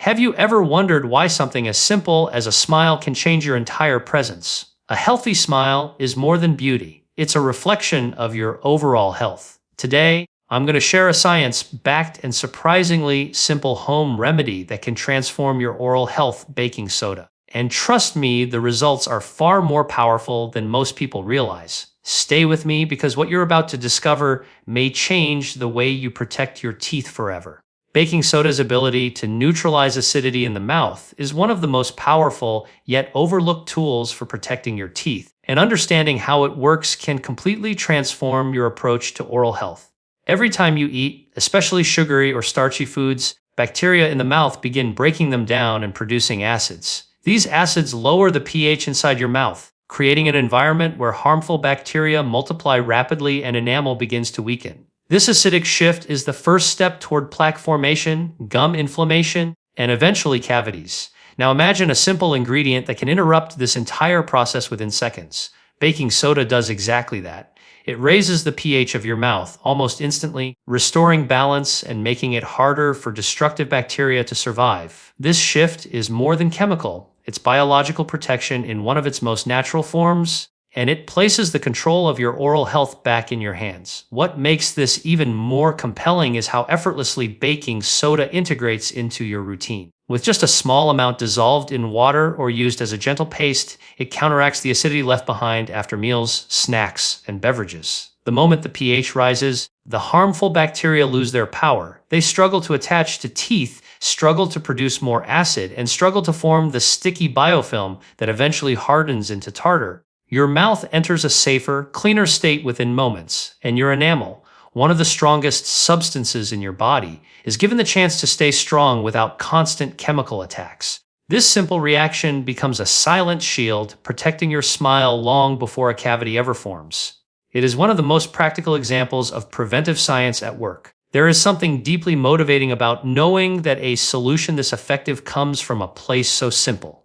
Have you ever wondered why something as simple as a smile can change your entire presence? A healthy smile is more than beauty. It's a reflection of your overall health. Today, I'm going to share a science-backed and surprisingly simple home remedy that can transform your oral health: baking soda. And trust me, the results are far more powerful than most people realize. Stay with me because what you're about to discover may change the way you protect your teeth forever. Baking soda's ability to neutralize acidity in the mouth is one of the most powerful yet overlooked tools for protecting your teeth, and understanding how it works can completely transform your approach to oral health. Every time you eat, especially sugary or starchy foods, bacteria in the mouth begin breaking them down and producing acids. These acids lower the pH inside your mouth, creating an environment where harmful bacteria multiply rapidly and enamel begins to weaken. This acidic shift is the first step toward plaque formation, gum inflammation, and eventually cavities. Now imagine a simple ingredient that can interrupt this entire process within seconds. Baking soda does exactly that. It raises the pH of your mouth almost instantly, restoring balance and making it harder for destructive bacteria to survive. This shift is more than chemical. It's biological protection in one of its most natural forms, and it places the control of your oral health back in your hands. What makes this even more compelling is how effortlessly baking soda integrates into your routine. With just a small amount dissolved in water or used as a gentle paste, it counteracts the acidity left behind after meals, snacks, and beverages. The moment the pH rises, the harmful bacteria lose their power. They struggle to attach to teeth, struggle to produce more acid, and struggle to form the sticky biofilm that eventually hardens into tartar. Your mouth enters a safer, cleaner state within moments, and your enamel, one of the strongest substances in your body, is given the chance to stay strong without constant chemical attacks. This simple reaction becomes a silent shield, protecting your smile long before a cavity ever forms. It is one of the most practical examples of preventive science at work. There is something deeply motivating about knowing that a solution this effective comes from a place so simple.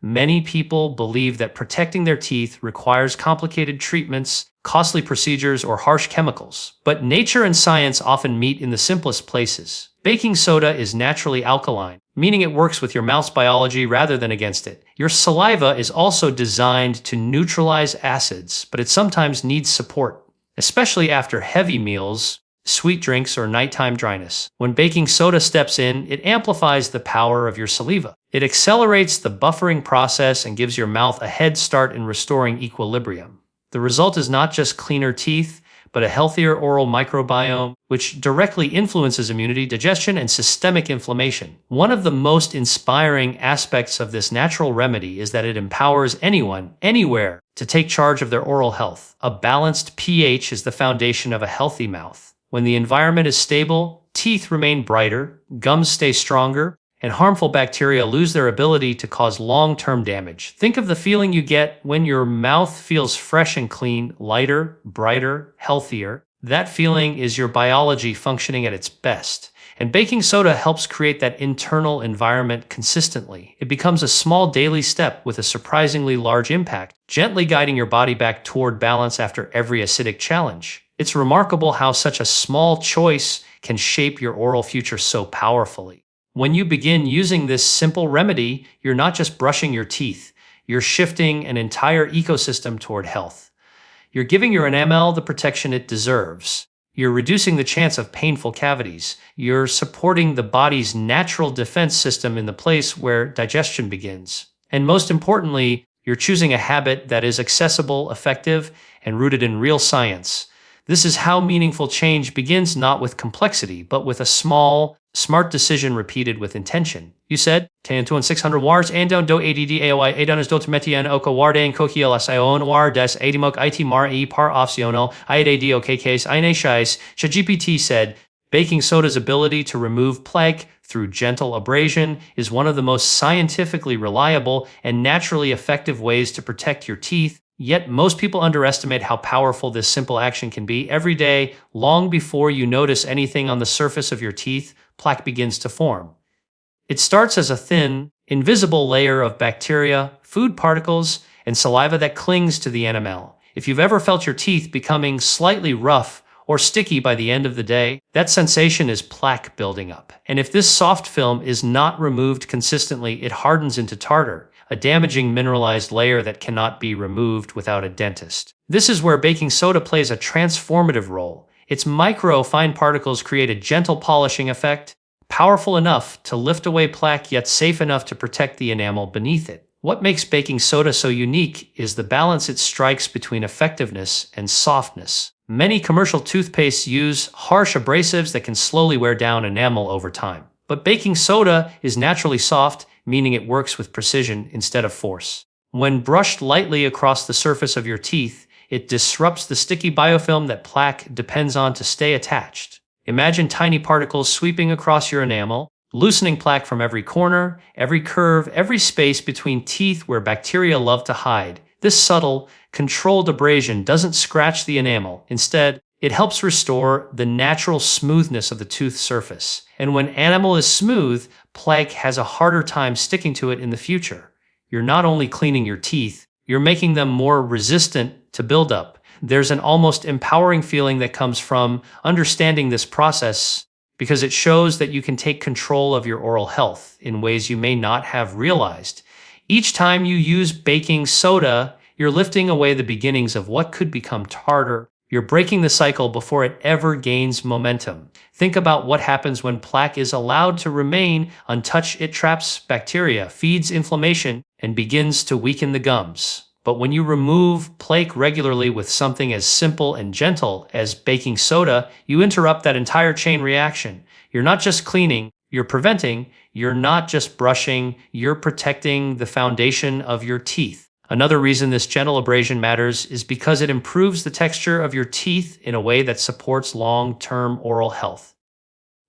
Many people believe that protecting their teeth requires complicated treatments, costly procedures, or harsh chemicals. But nature and science often meet in the simplest places. Baking soda is naturally alkaline, meaning it works with your mouth's biology rather than against it. Your saliva is also designed to neutralize acids, but it sometimes needs support, especially after heavy meals, sweet drinks, or nighttime dryness. When baking soda steps in, it amplifies the power of your saliva. It accelerates the buffering process and gives your mouth a head start in restoring equilibrium. The result is not just cleaner teeth, but a healthier oral microbiome, which directly influences immunity, digestion, and systemic inflammation. One of the most inspiring aspects of this natural remedy is that it empowers anyone, anywhere, to take charge of their oral health. A balanced pH is the foundation of a healthy mouth. When the environment is stable, teeth remain brighter, gums stay stronger, and harmful bacteria lose their ability to cause long-term damage. Think of the feeling you get when your mouth feels fresh and clean, lighter, brighter, healthier. That feeling is your biology functioning at its best. And baking soda helps create that internal environment consistently. It becomes a small daily step with a surprisingly large impact, gently guiding your body back toward balance after every acidic challenge. It's remarkable how such a small choice can shape your oral future so powerfully. When you begin using this simple remedy, you're not just brushing your teeth, you're shifting an entire ecosystem toward health. You're giving your enamel the protection it deserves. You're reducing the chance of painful cavities. You're supporting the body's natural defense system in the place where digestion begins. And most importantly, you're choosing a habit that is accessible, effective, and rooted in real science. This is how meaningful change begins, not with complexity, but with a small, smart decision repeated with intention. You said, "Tantuan 600 wars, andon do add aoi, adonis do temetian oka wardain kokiel sion war des adimok it mar e par optional, iad okks inashais." ChatGPT said, baking soda's ability to remove plaque through gentle abrasion is one of the most scientifically reliable and naturally effective ways to protect your teeth. Yet most people underestimate how powerful this simple action can be. Every day, long before you notice anything on the surface of your teeth, plaque begins to form. It starts as a thin, invisible layer of bacteria, food particles, and saliva that clings to the enamel. If you've ever felt your teeth becoming slightly rough or sticky by the end of the day, that sensation is plaque building up. And if this soft film is not removed consistently, it hardens into tartar, a damaging mineralized layer that cannot be removed without a dentist. This is where baking soda plays a transformative role. Its micro-fine particles create a gentle polishing effect, powerful enough to lift away plaque yet safe enough to protect the enamel beneath it. What makes baking soda so unique is the balance it strikes between effectiveness and softness. Many commercial toothpastes use harsh abrasives that can slowly wear down enamel over time. But baking soda is naturally soft, meaning it works with precision instead of force. When brushed lightly across the surface of your teeth, it disrupts the sticky biofilm that plaque depends on to stay attached. Imagine tiny particles sweeping across your enamel, loosening plaque from every corner, every curve, every space between teeth where bacteria love to hide. This subtle, controlled abrasion doesn't scratch the enamel. Instead, it helps restore the natural smoothness of the tooth surface. And when enamel is smooth, plaque has a harder time sticking to it in the future. You're not only cleaning your teeth, you're making them more resistant to buildup. There's an almost empowering feeling that comes from understanding this process, because it shows that you can take control of your oral health in ways you may not have realized. Each time you use baking soda, you're lifting away the beginnings of what could become tartar. You're breaking the cycle before it ever gains momentum. Think about what happens when plaque is allowed to remain untouched. It traps bacteria, feeds inflammation, and begins to weaken the gums. But when you remove plaque regularly with something as simple and gentle as baking soda, you interrupt that entire chain reaction. You're not just cleaning, you're preventing. You're not just brushing, you're protecting the foundation of your teeth. Another reason this gentle abrasion matters is because it improves the texture of your teeth in a way that supports long-term oral health.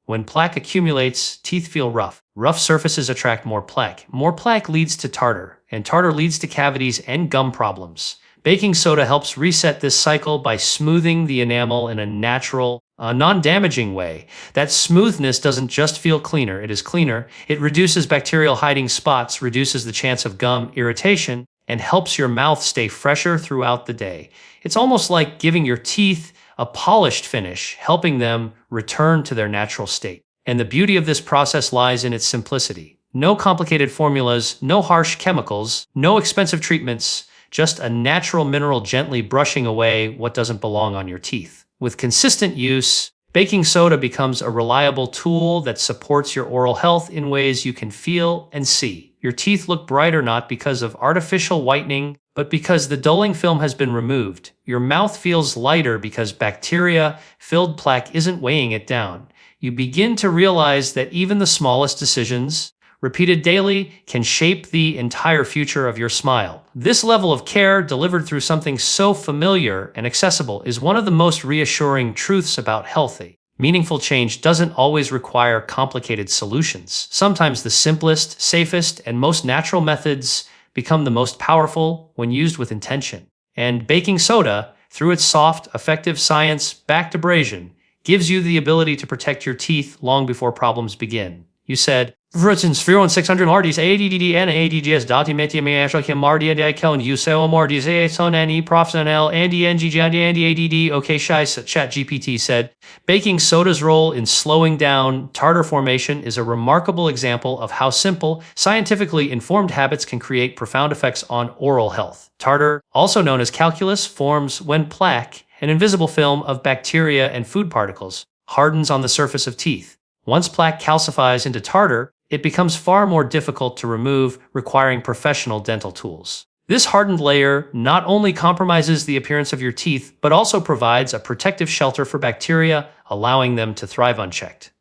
When plaque accumulates, teeth feel rough. Rough surfaces attract more plaque. More plaque leads to tartar, and tartar leads to cavities and gum problems. Baking soda helps reset this cycle by smoothing the enamel in a natural, non-damaging way. That smoothness doesn't just feel cleaner, it is cleaner. It reduces bacterial hiding spots, reduces the chance of gum irritation, and helps your mouth stay fresher throughout the day. It's almost like giving your teeth a polished finish, helping them return to their natural state. And the beauty of this process lies in its simplicity. No complicated formulas, no harsh chemicals, no expensive treatments, just a natural mineral gently brushing away what doesn't belong on your teeth. With consistent use, baking soda becomes a reliable tool that supports your oral health in ways you can feel and see. Your teeth look brighter not because of artificial whitening, but because the dulling film has been removed. Your mouth feels lighter because bacteria-filled plaque isn't weighing it down. You begin to realize that even the smallest decisions, repeated daily, can shape the entire future of your smile. This level of care, delivered through something so familiar and accessible, is one of the most reassuring truths about healthy. Meaningful change doesn't always require complicated solutions. Sometimes the simplest, safest, and most natural methods become the most powerful when used with intention. And baking soda, through its soft, effective science-backed abrasion, gives you the ability to protect your teeth long before problems begin. You said, Vrutins 600 Mardis ADD and ADGS Dotimetia Meashokim Mardia Dicon Useo Mardis Ason Ani Professional Andy NG Andy ADD OK Shais Chat GPT said, baking soda's role in slowing down tartar formation is a remarkable example of how simple, scientifically informed habits can create profound effects on oral health. Tartar, also known as calculus, forms when plaque, an invisible film of bacteria and food particles, hardens on the surface of teeth. Once plaque calcifies into tartar, it becomes far more difficult to remove, requiring professional dental tools. This hardened layer not only compromises the appearance of your teeth, but also provides a protective shelter for bacteria, allowing them to thrive unchecked.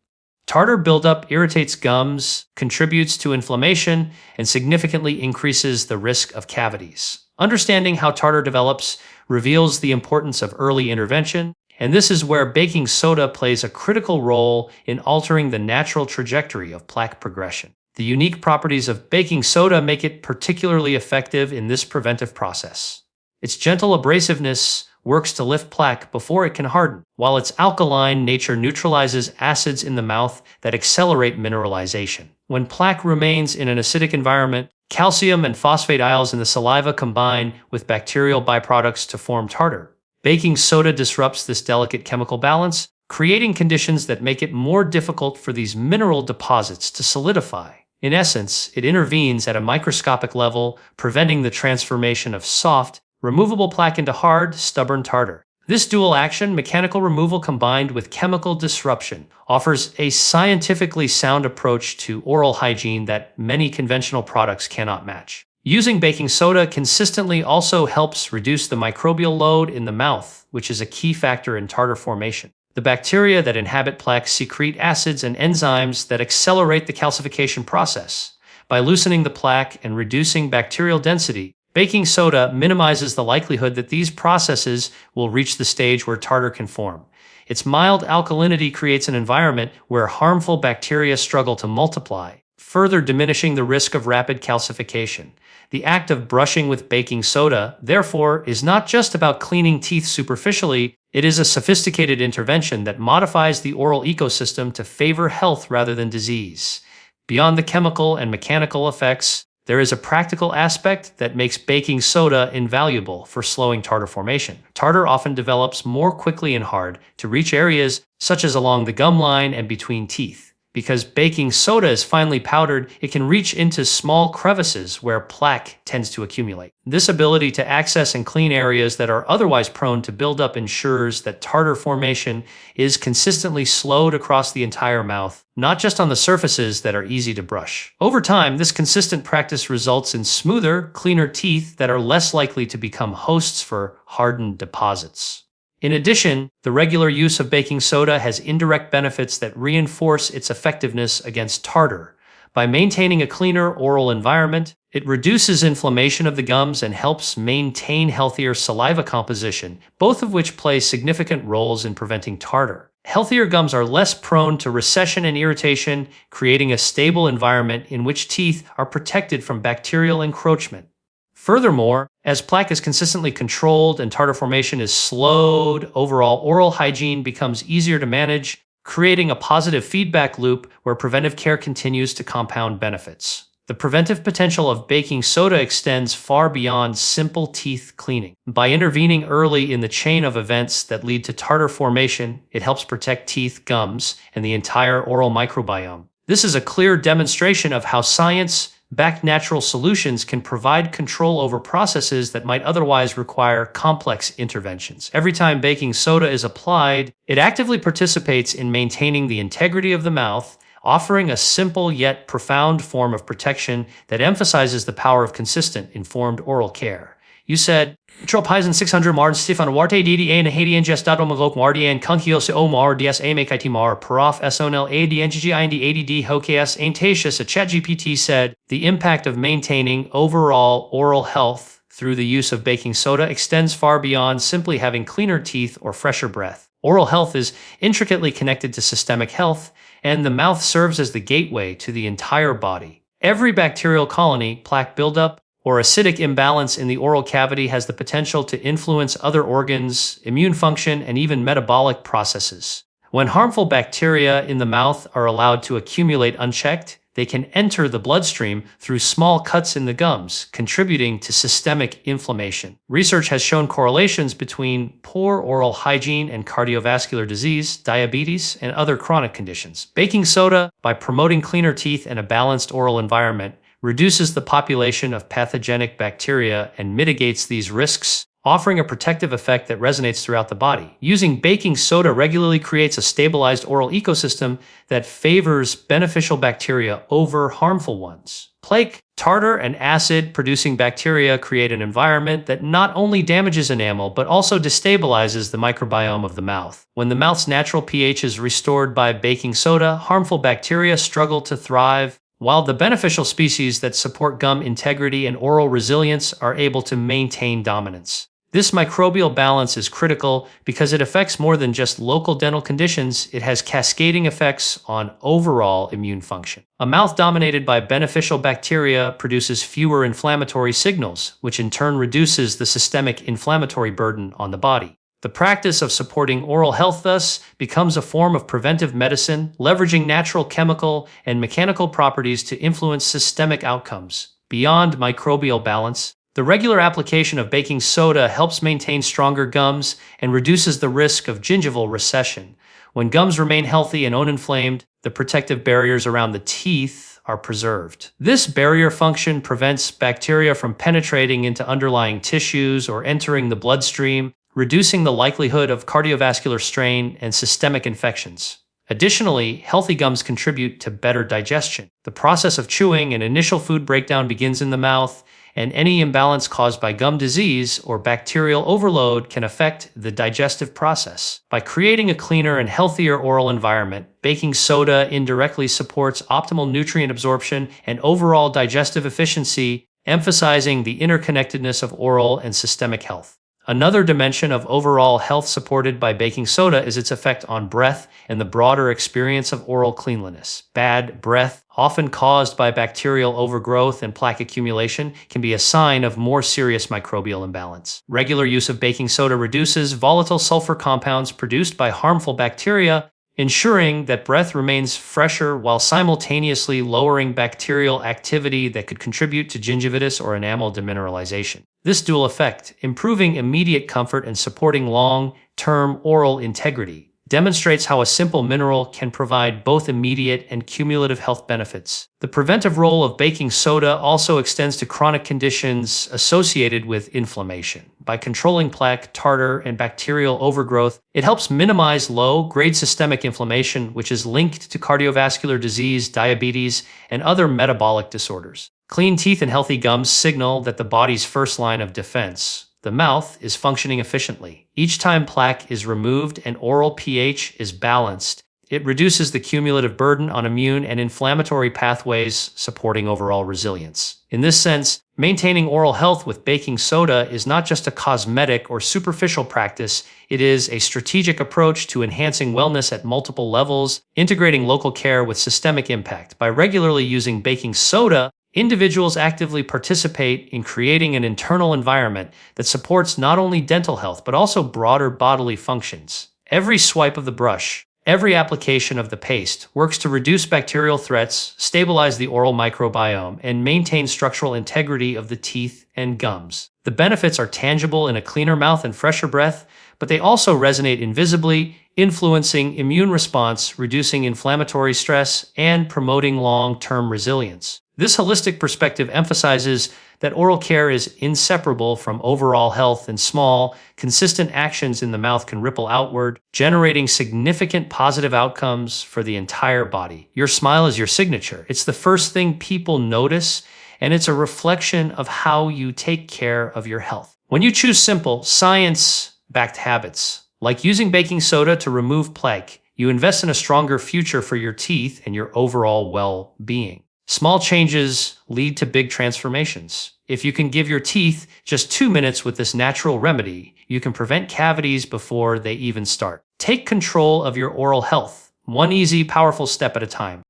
Tartar buildup irritates gums, contributes to inflammation, and significantly increases the risk of cavities. Understanding how tartar develops reveals the importance of early intervention, and this is where baking soda plays a critical role in altering the natural trajectory of plaque progression. The unique properties of baking soda make it particularly effective in this preventive process. Its gentle abrasiveness works to lift plaque before it can harden, while its alkaline nature neutralizes acids in the mouth that accelerate mineralization. When plaque remains in an acidic environment, calcium and phosphate ions in the saliva combine with bacterial byproducts to form tartar. Baking soda disrupts this delicate chemical balance, creating conditions that make it more difficult for these mineral deposits to solidify. In essence, it intervenes at a microscopic level, preventing the transformation of soft, removable plaque into hard, stubborn tartar. This dual action, mechanical removal combined with chemical disruption, offers a scientifically sound approach to oral hygiene that many conventional products cannot match. Using baking soda consistently also helps reduce the microbial load in the mouth, which is a key factor in tartar formation. The bacteria that inhabit plaque secrete acids and enzymes that accelerate the calcification process. By loosening the plaque and reducing bacterial density, baking soda minimizes the likelihood that these processes will reach the stage where tartar can form. Its mild alkalinity creates an environment where harmful bacteria struggle to multiply, further diminishing the risk of rapid calcification. The act of brushing with baking soda, therefore, is not just about cleaning teeth superficially, it is a sophisticated intervention that modifies the oral ecosystem to favor health rather than disease. Beyond the chemical and mechanical effects, there is a practical aspect that makes baking soda invaluable for slowing tartar formation. Tartar often develops more quickly and hard to reach areas such as along the gum line and between teeth. Because baking soda is finely powdered, it can reach into small crevices where plaque tends to accumulate. This ability to access and clean areas that are otherwise prone to buildup ensures that tartar formation is consistently slowed across the entire mouth, not just on the surfaces that are easy to brush. Over time, this consistent practice results in smoother, cleaner teeth that are less likely to become hosts for hardened deposits. In addition, the regular use of baking soda has indirect benefits that reinforce its effectiveness against tartar. By maintaining a cleaner oral environment, it reduces inflammation of the gums and helps maintain healthier saliva composition, both of which play significant roles in preventing tartar. Healthier gums are less prone to recession and irritation, creating a stable environment in which teeth are protected from bacterial encroachment. Furthermore, as plaque is consistently controlled and tartar formation is slowed, overall oral hygiene becomes easier to manage, creating a positive feedback loop where preventive care continues to compound benefits. The preventive potential of baking soda extends far beyond simple teeth cleaning. By intervening early in the chain of events that lead to tartar formation, it helps protect teeth, gums, and the entire oral microbiome. This is a clear demonstration of how science-backed natural solutions can provide control over processes that might otherwise require complex interventions. Every time baking soda is applied, it actively participates in maintaining the integrity of the mouth, offering a simple yet profound form of protection that emphasizes the power of consistent, informed oral care. You said, Tropisen 600 Mars Stefan Warte DDA and Haiti Ingestado Malok Mardian Kunkios Omar DSA Mekaitimar Paraf Sonl ADNGG ADD Hokas Aintatius. A ChatGPT said, the impact of maintaining overall oral health through the use of baking soda extends far beyond simply having cleaner teeth or fresher breath. Oral health is intricately connected to systemic health, and the mouth serves as the gateway to the entire body. Every bacterial colony, plaque buildup, or acidic imbalance in the oral cavity has the potential to influence other organs, immune function, and even metabolic processes. When harmful bacteria in the mouth are allowed to accumulate unchecked, they can enter the bloodstream through small cuts in the gums, contributing to systemic inflammation. Research has shown correlations between poor oral hygiene and cardiovascular disease, diabetes, and other chronic conditions. Baking soda, by promoting cleaner teeth and a balanced oral environment, reduces the population of pathogenic bacteria and mitigates these risks, offering a protective effect that resonates throughout the body. Using baking soda regularly creates a stabilized oral ecosystem that favors beneficial bacteria over harmful ones. Plaque, tartar, and acid-producing bacteria create an environment that not only damages enamel but also destabilizes the microbiome of the mouth. When the mouth's natural pH is restored by baking soda, harmful bacteria struggle to thrive, while the beneficial species that support gum integrity and oral resilience are able to maintain dominance. This microbial balance is critical because it affects more than just local dental conditions, it has cascading effects on overall immune function. A mouth dominated by beneficial bacteria produces fewer inflammatory signals, which in turn reduces the systemic inflammatory burden on the body. The practice of supporting oral health thus becomes a form of preventive medicine, leveraging natural chemical and mechanical properties to influence systemic outcomes. Beyond microbial balance, The regular application of baking soda helps maintain stronger gums and reduces the risk of gingival recession. When gums remain healthy and uninflamed, the protective barriers around the teeth are preserved. This barrier function prevents bacteria from penetrating into underlying tissues or entering the bloodstream, reducing the likelihood of cardiovascular strain and systemic infections. Additionally, healthy gums contribute to better digestion. The process of chewing and initial food breakdown begins in the mouth, and any imbalance caused by gum disease or bacterial overload can affect the digestive process. By creating a cleaner and healthier oral environment, baking soda indirectly supports optimal nutrient absorption and overall digestive efficiency, emphasizing the interconnectedness of oral and systemic health. Another dimension of overall health supported by baking soda is its effect on breath and the broader experience of oral cleanliness. Bad breath, often caused by bacterial overgrowth and plaque accumulation, can be a sign of more serious microbial imbalance. Regular use of baking soda reduces volatile sulfur compounds produced by harmful bacteria, ensuring that breath remains fresher while simultaneously lowering bacterial activity that could contribute to gingivitis or enamel demineralization. This dual effect, improving immediate comfort and supporting long-term oral integrity, demonstrates how a simple mineral can provide both immediate and cumulative health benefits. The preventive role of baking soda also extends to chronic conditions associated with inflammation. By controlling plaque, tartar, and bacterial overgrowth, it helps minimize low-grade systemic inflammation, which is linked to cardiovascular disease, diabetes, and other metabolic disorders. Clean teeth and healthy gums signal that the body's first line of defense, the mouth, is functioning efficiently. Each time plaque is removed and oral pH is balanced, it reduces the cumulative burden on immune and inflammatory pathways, supporting overall resilience. In this sense, maintaining oral health with baking soda is not just a cosmetic or superficial practice, it is a strategic approach to enhancing wellness at multiple levels, integrating local care with systemic impact. By regularly using baking soda, individuals actively participate in creating an internal environment that supports not only dental health but also broader bodily functions. Every swipe of the brush, every application of the paste works to reduce bacterial threats, stabilize the oral microbiome, and maintain structural integrity of the teeth and gums. The benefits are tangible in a cleaner mouth and fresher breath, but they also resonate invisibly, influencing immune response, reducing inflammatory stress, and promoting long-term resilience. This holistic perspective emphasizes that oral care is inseparable from overall health, and small, consistent actions in the mouth can ripple outward, generating significant positive outcomes for the entire body. Your smile is your signature. It's the first thing people notice, and it's a reflection of how you take care of your health. When you choose simple, science-backed habits, like using baking soda to remove plaque, you invest in a stronger future for your teeth and your overall well-being. Small changes lead to big transformations. If you can give your teeth just 2 minutes with this natural remedy, you can prevent cavities before they even start. Take control of your oral health, one easy, powerful step at a time.